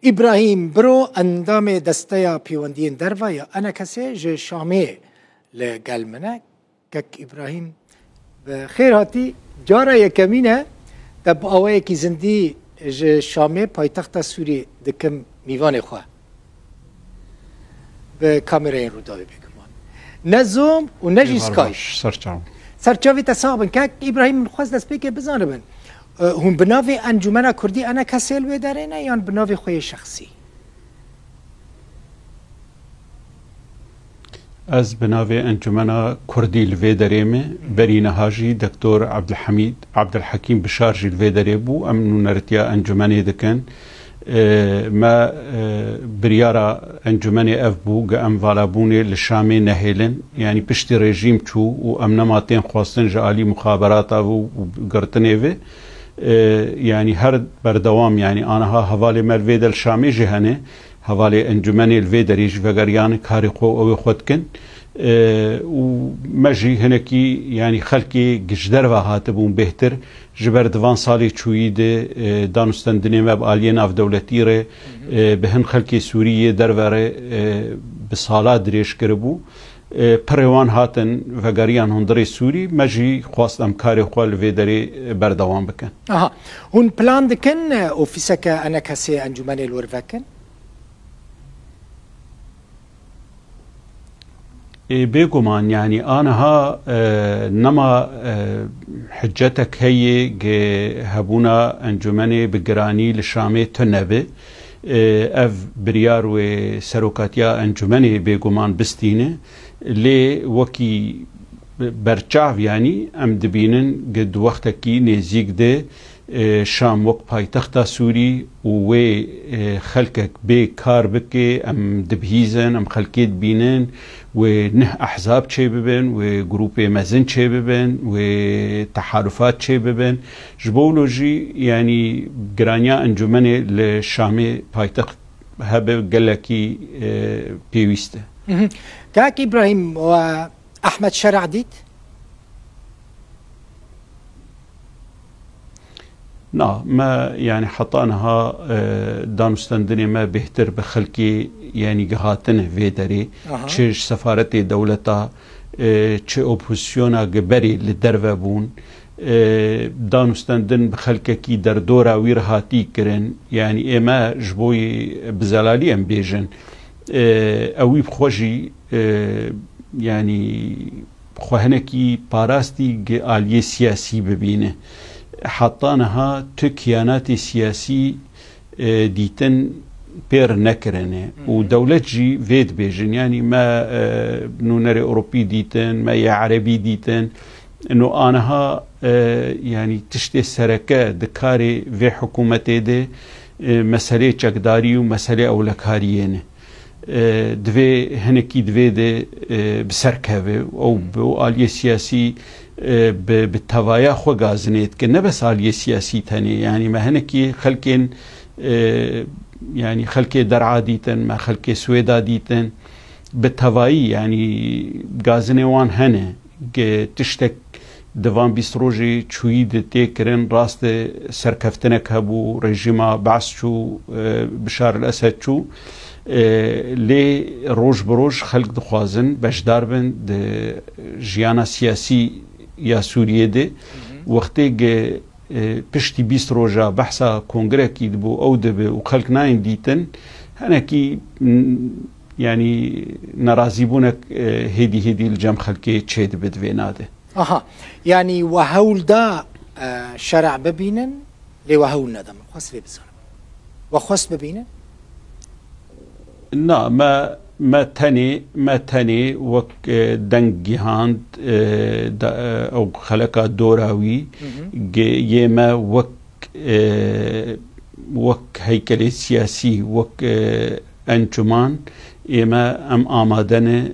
إبراهيم برو أندام دستيا بيوندين درفايا أنا كسي جي شامي لقال منا كك إبراهيم بخير هاتي جارة يكمينة تب أوائي كي زندي جي شامي بايتخت سوري دكم ميوان خواه بكاميرين رو داوي بكمان نزوم و نجي سكايش سرچاوي تصابن كك إبراهيم خواست دست بيكي بزانه بن هم بناوی انجمن کردی انا کسیل و دارینه یا بناوی خوی شخصی؟ از بناوی انجمن کردی لوی داریم بری نهاجی دکتر عبدالحکیم بشارجی لوی داریم امنو نرتیا انجمنی دکن ما بريارا انجمني اف بو ام فالابوني للشامي نهيلن يعني بشتي ريجيم تشو وامنا ماتين خواستن جالي مخابراتا وقرتنيفي يعني هر بردوام يعني انا هوالي مالفيدا الشامي جهني هوالي انجمني الفيدريج فقريان كاريقو او خودكن ومجي هنكي يعني خلقي جدر وهاتبون بهتر جبر دوان سالي چويد دانستان دنيماب آلين اف دولتي ره بهن خلقي سورية درواره بسالات دريش کربو پروان هاتن وگریان هندری سوری مجی خواست امکاری خوال ویدری بردوام بکن. هون پلان دکن اوفیسک انا کسی انجمن الورفکن؟ بيقومان يعني أنا نما حجتك هي هبونا أنجمني بقراني للشامي تنبي اف بريار و سروكاتيا انجمني بيقومان بستينه لي وكي برچاو يعني ام دبينن قد وقتكي نزيق ده شام وق پایتخت سوري و خلقك بي كار بكي ام دبهيزن ام خلقيت بينن و نه احزاب چه ببن و گروپ مزن چه ببن و تحالفات چه ببن جبولوجي يعني گرانيا انجمني لشامي پایتخت هبه قلكي بيويسته كاك إبراهيم وأحمد شرع ديت؟ نعم ما يعني حطانها دانستندني ما بهتر بخلكي يعني قهاتنه في داري تشيش سفارتي دولتا تشي اوبوزيونا قبري للدرفة بون دانستندن بخلكي در دورا ويرهاتي كرن يعني اما جبوي بزلالي ام بيجن اوي بخوجي يعني خوهنكي باراستي آلية سياسي ببينه حطانها تكيانات سياسي ديتن بير نكرنه ودولة جي فيد بيجن يعني ما نونري أوروبي ديتن ما عربي ديتن انه انها يعني تشتي سركة دكاري في حكومتي دي مسألة چكداري ومسألة أولكاريين دوی هنکی دوی ده بسرکه او به آلیه سیاسی به توایا خو گازنید که نه بس آلیه سیاسی تنی یعنی ما هنکی خلکن يعني خلكي درعا ديتن ما خلكي سويدا ديتن بالتوائي يعني غازنوان هنه تشتك دوان بيستروجي چويد تيكرن راست سركفتنك هبو رجيما بعث شو بشار الأسد شو لي روج بروج خلق دخوازن باش داربن د جيانا سياسي يا سوريا دي وقتي پشتی 20 روزا بحثا کنگره کی دبو او دبو و خلق ناین دیتن هنکی يعني نرازي بونك هدي الجم خلقي تشيد بدويناده يعني وهول دا شرع ببينن لي وهول ندم خاص لي بزر وخاص ببينن نا ما تاني وك دنگ جهاند او خلقا دوراوي يما وك هيكل سياسي وك انجمان يما ام آمادن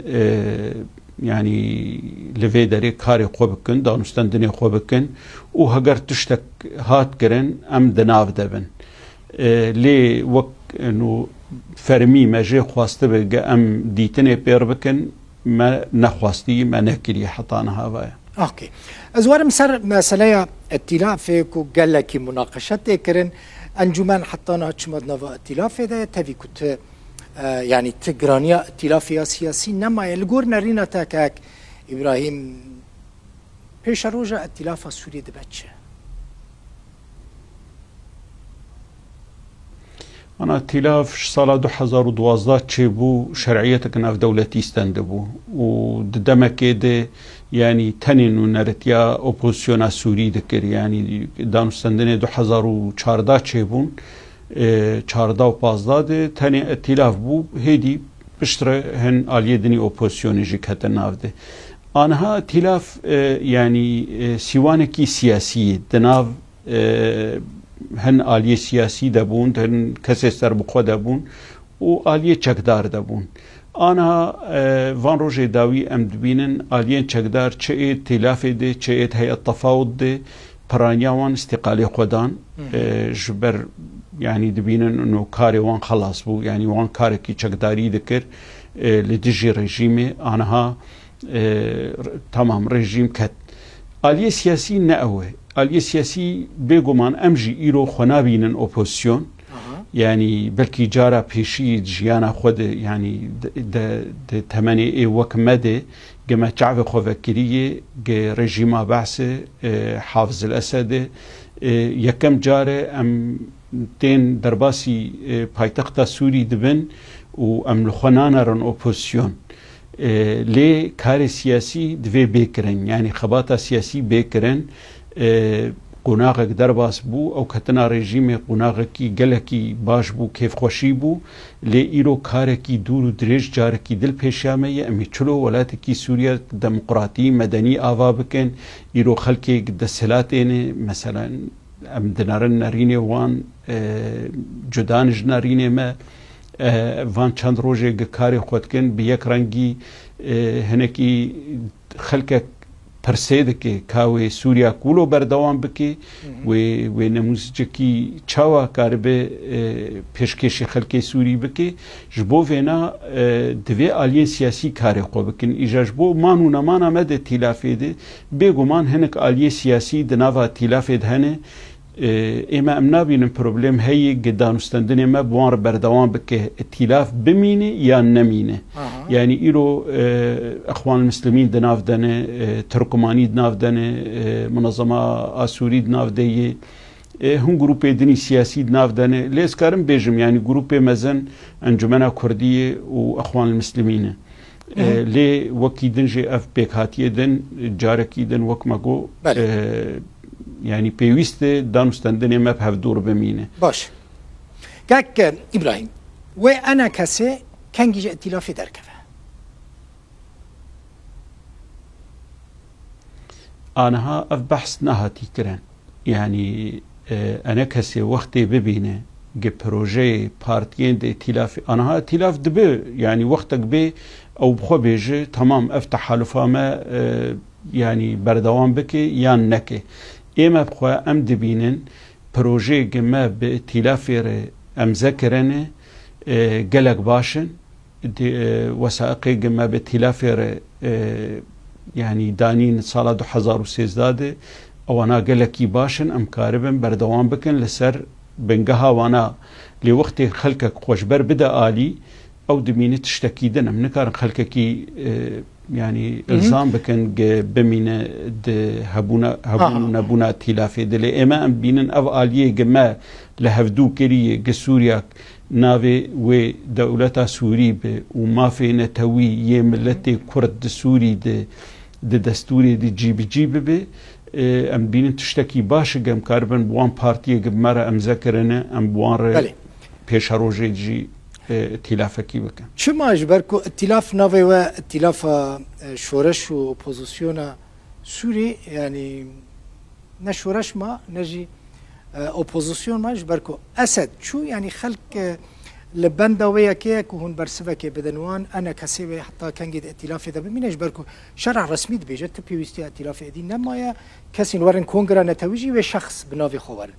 يعني لفيدري كاري خوبكن دانستندني خوبكن و هگر تشتك هات كرن ام دناف دبن لي وك انه فرمي ما جي خواسته بقى ام ديتني بير بكن ما نخواستي ما نكري حطانا هوايا اوكي ازوار مسر مسألة اتلاف فيك وقال لك مناقشات كرن انجمن حتى ناچمد نوا ائتلاف ده تبي كنت يعني تجرانيا ائتلافيا سياسي نما يلغور نرينا تاكاك ابراهيم پیش روجا ائتلاف سوریه دبچه أنا ائتلاف سال 2012 تشيبو شرعيتك ناف دولتي استندبو وددما كده يعني تنين ونرتيا اوبوزيونا سوري دكر يعني دانو استندنه 2014 تشيبون 14 و 15 ده تني ائتلاف بو هيدي بشتره هن آلية دني اوبوزيوني جي كتا ناف ده آنها ائتلاف يعني سيوانكي سياسي دناف هن آلیه سیاسی دبون هن کسی سر بخوا دبون و آلیه چکدار دبون آنها وان روژه داوی ام دبینن آلیه چکدار چه ائتلاف ده چه هیئت تفاوض ده پرانیاوان استقالی خودان جبر يعني دبینن انه کاری وان خلاص بو يعني وان کاری کی چکداری دکر لدیجی رژیم آنها تمام رژیم کت آلیه سیاسی نأوه آلیه سیاسی بگومان امجی ایرو خنابینن اپوزیسیون يعني بلكي جارة بيشي جيانا خود يعني د تمني اي وك مدى جما شعب خوفكرية رجيما بعثة حافظ الأسد يكم جارة ام تين درباسي بايتختا سوري دبن و ام لخنانا رن اوبوزيسيون لي كاري سياسي دوي بيكرن يعني خباتا سياسي بيكرن قناغك درباس بو او كتنا رژیم قناغكي گلكي باش بو كيف خوشي بو لي ايرو كاركي دور دريج جاركي دل پیشامه امي چلو ولاتكي سوريا ديمقراطي مدني آوا بكن ايرو خلقي دسلاتين مثلا ام دنارن ناريني وان جدانج ناريني ما وان چند روجه كاري خودكن بيك رنگي هنكي خلقك پرسید که کاوی سوریا کولو بردوام بکی و نموزجه کی چاوا کاربه پیشکش خلک سوری بکی جبو وینا دوی آلیه سیاسی کاری خو بکن ایجا جبو مانو نمانا مد ائتلافه ده بگو من هنک آلیه سیاسی دناوا ائتلافه ده هنه اما ام نبینم پروبلم هی گدانستندن ما بوان بردوام بکه ائتلاف بمینه یا نمینه يعني إيرو أخوان المسلمين دناف دنه تركماني دناف دنه منظمة آسوري دناف ديه هم جروب ديني سياسي دناف دنه ليس كارم بيجم يعني جروب مزن أنجمنا كردية وأخوان المسلمين لي وكي دنجي أف بيك هاتيه دن جاركي دن وك ماغو يعني بيويست دانستندن ما بهفدور بمينه باش كاك إبراهيم وأنا كسي كان جي ائتلافي دركفه أنها أف بحث نهاتي كرن يعني أنا كسي وقتي ببينه جي بروجي بارتيين دي ائتلاف أنها ائتلاف دبي يعني وقتك بي أو بخو بيجي تمام أفتح حلفا ما يعني بردوان بكي يان نكي إما بخو أم دبينن بروجي جما بائتلافي أم ذكرنه قلق باشن وثائقي جما بائتلافي يعني دانين صالة 2013 او انا قلقي باشن ام كاربن بردوان بكن لسر بنقها وانا لوقت خلقك خوشبر بدا آلي او دمينة تشتكيدن ام نكار خلقكي يعني الزام بكن بمينة هبونا بونا ائتلافي دلي اما ام بينن او آليه جما لهفدو كريه سوريا ناوي و دولتا سوري به وما في نتوي يملتي كرد سوري د دستوري دي جيب به ام بين تشتكي باش جم كاربن بوان بارتي جمره ام ذكرنا ام بوان پیش روجي جي ائتلافكي بكن شو ما اجبركو ائتلاف ناوي و ائتلاف شورش و اوبوزيسيون سوري يعني نشورش ما نجي اوبوزيسيون ما اجبركو اسد شو يعني خلق لبندا وياكيك وهون برسفك بدنوان انا كسيبه حتى كان قد ائتلاف اذا بمين اجبركو شرع رسمي بيجت بيوستي ائتلاف دي نما يا كسين ورن كونغرا نتويجي وشخص بنافي خوار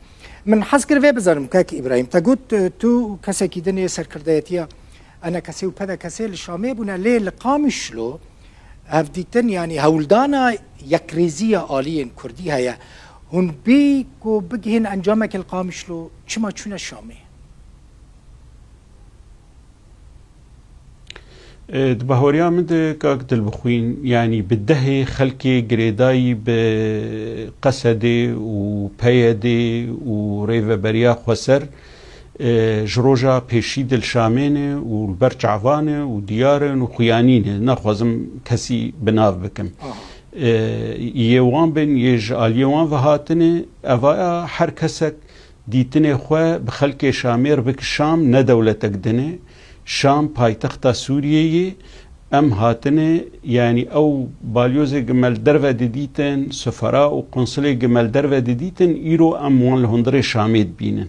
من حسكر في بزرم كاك ابراهيم تقول تو كسكي دنيا سركرديتيا انا كسي وبدا كسي الشامي بنا ليه لقامشلو هفديتن يعني هولدانا يكريزيا آليين كردي هيا هون بی کو بگهن انجامك القامشلو چما چونه شامه دبهوريا من كاك دلبخوين يعني بالدهي خلكي قريداي بقسدي وبيدي وريفا بريا خسر جروجا بيشي دل شامينه والبرچ عوانه وديارن وخيانينه ناخوزم كسي بناف بكم يوان بن يج اليوان وهاتنه اوايا هر كسك ديتنه خو بخلكي شامير بك شام ندولتك دنه شام پایتخت سوریه ام هاتنه یعنی او بالیوز گمل درو دیدیتن سفرا و قنصله گمل درو دیدیتن ایرو ام وان لهندر شامید بینن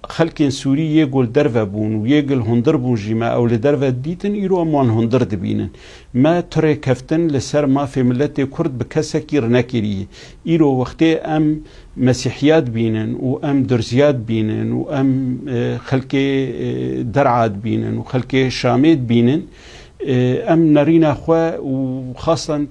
خلکن سوریه گل درو بون و یه گل هندر بون جیما او لدرو دیدیتن ایرو ام وان هندر دبینن ما تره کفتن لسر ما في ملت کرد بکسکی رنکریه ایرو وقتی ام مسيحيات بينن وام درزيات بينن وام خلكي درعات بينن وخلكي شاميت بينن ام نرينا خوا وخاصة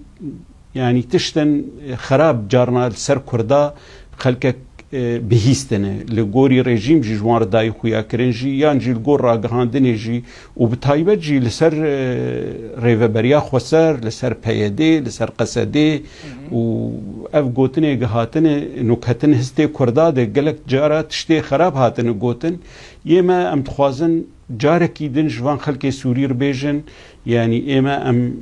يعني تشتن خراب جارنا السر كردا خلكك بهيستنه لغوري ريجيم جي جوار داي خويا كرنجي يانجي الغور راغاندني جي وبتايبه جي لسر ريفبريا خوسر لسر بيدي لسر قسدي و اف غوتني غاتني نكهتن هستي كردا ده قالك جارا تشتي خراب هاتن غوتن يما ام تخوازن جاركي دن جوان خلكي سوري ربيجن يعني اما ام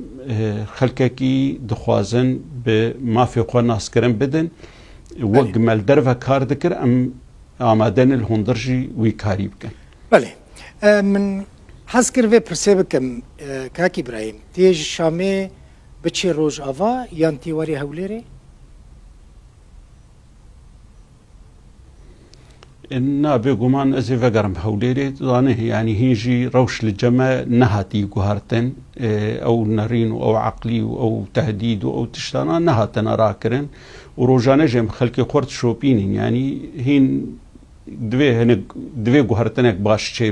خلكي دخوازن بما في قوا ناس كرم بدن وقمل درفه كار ذكر ام آمادن الهندرجي ويكاري بكن بله من حسكر في برسيبكم كاكي إبراهيم تيج شامي بچي روج آوا يانتي واري هوليري إن بيقومان أزي فقرم هوليري ظانه يعني هيجي روش للجماع نهاتي قهارتن أو نرين أو عقلي أو تهديد أو تشتانا نهاتن راكرن وروجانه جم خلقي خورت شوبينين يعني هين دوی گوهرتنک باش چه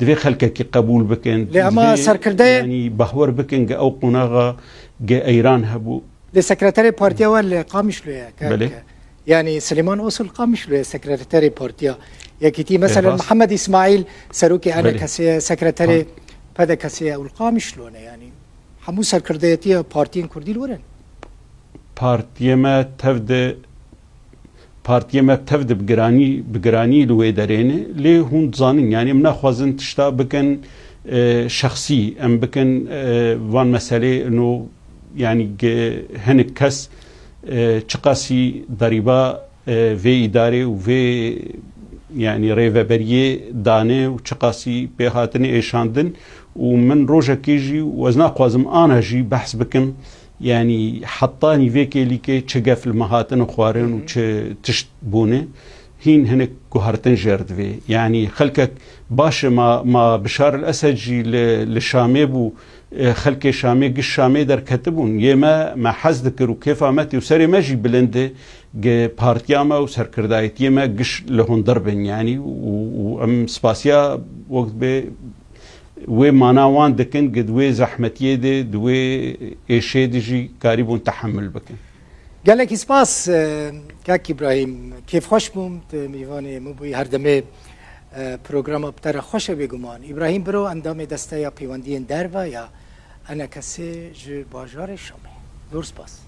دوی خلقه کی قبول بکن لأما سرکرده يعني بحور بکن او قناغا جا ایران هبو لسكرتاري بارتيا ولا قامش له بله يعني سليمان أوصل قامش له سكرتاري بارتيا يا كتي مثلا محمد إسماعيل سروكي أنا كسي سكرتاري بدا كسي أو القامش له يعني حمو سركرديتيا بارتين كردي الورن بارتيا ما تفد بگرانی لوی درینه لی هون زانین يعني منا خوازن تشتا بكن شخصي ام بكن وان مسألة انه يعني هنك كس چقاسي ضريبة في إدارة وفي يعني ريفبريه دانه وچقاسي بهاتني ايشاندن ومن روجا كيجي وزنا خوازم انا جي بحث بكم يعني حطاني فيكي ليكي تشقف المهاتن وخوارن وتشت بونه هين هنك كهرتن جرد في يعني خلكك باش ما بشار الاسد جي للشامي بو خلك شامي قش شامي در كتبون يما ما حز ذكر وكيف عمتي وسري ماجي بلنده بارتياما وسركردايت يما قش لهن ضربن يعني وام سباسيا وقت ب وی ماناوان دکن قد وی زحمتیه ده دوی ایشه دیجی قریبون تحمل بکن گلک اسپاس کاک ابراهیم کیف خوش بومت میوان مبوی هر دمه پروگرام بتر خوش بگمان ابراهیم برو اندام دسته یا پیوندین در و یا انا کسی جو باجار شامه دور سپاس